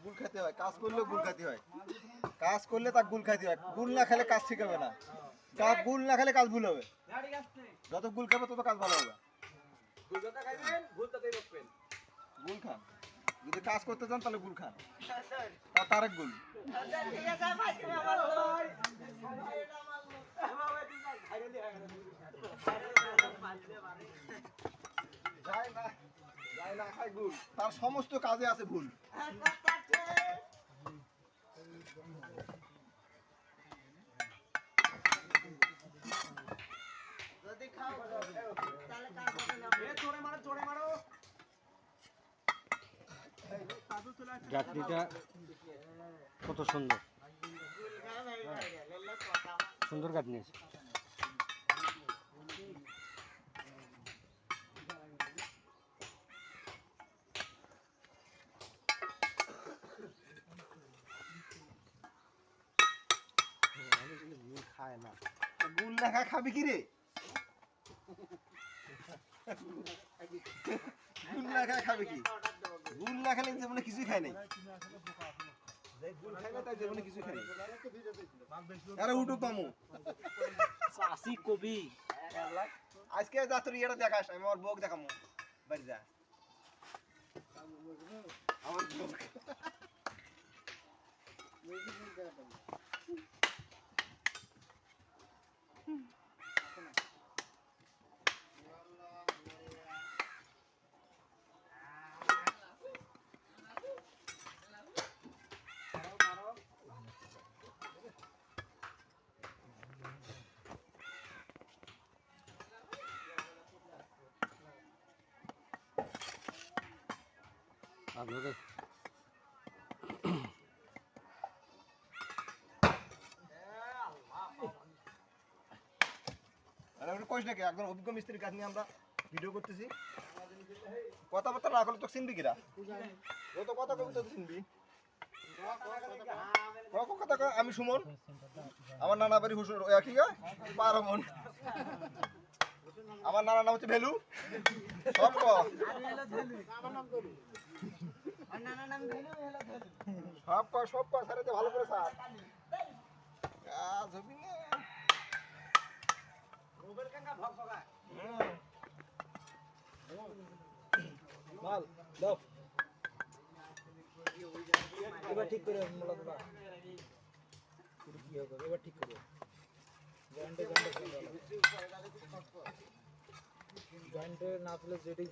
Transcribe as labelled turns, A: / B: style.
A: গুল খেতে হয়, কাজ করলে গুল খেতে হয়, কাজ করলে তার গুল খাইতে হয়। গুল না খেলে কাজ ঠিক হবে না, গুল না খেলে কাজ ভুল হবে। যত গুল খাবে তত কাজ ভালো হবে। গুল খান, যদি কাজ করতে চান তাহলে গুল খান, তারেক গুল। তার সমস্ত কাজে আছে ভুল।
B: গাঁথনিটা কত সুন্দর, সুন্দর গাঁথনি আছে।
A: খায় না, গুল না খায় খাবি কি রে? গুল না খায় খাবে কি? গুল না খেলে জীবনে কিছুই খায় নাই। গুল খায় না তাই জীবনে কিছুই খায় নাই। আরে উঠো পামু
C: চাষি কবি
A: আজকে যা তোর ইয়েটা দেখাস, আমি আমার বউকে দেখামু বাড়ি যা। আমার বউ
B: আপনাদের
A: কইস নাকি একজন অভিজ্ঞ মিস্ত্রির কাজ নিয়ে আমরা ভিডিও করতেছি। কথাবার্তা না করলে তো চিনবি কিরা? যত কথা কবি তত চিনবি। কথা আমি সুমন, আমার নানা বাড়ি হুসুর কি পারমন, আমার নানার নাম হচ্ছে ভেলু। সব সব সারাতে ভালো করে স্যার কাজ হবি না। মাল দাও এবার ঠিক করে এবার ঠিক করে জয়েন্টে না তুলে যেটাই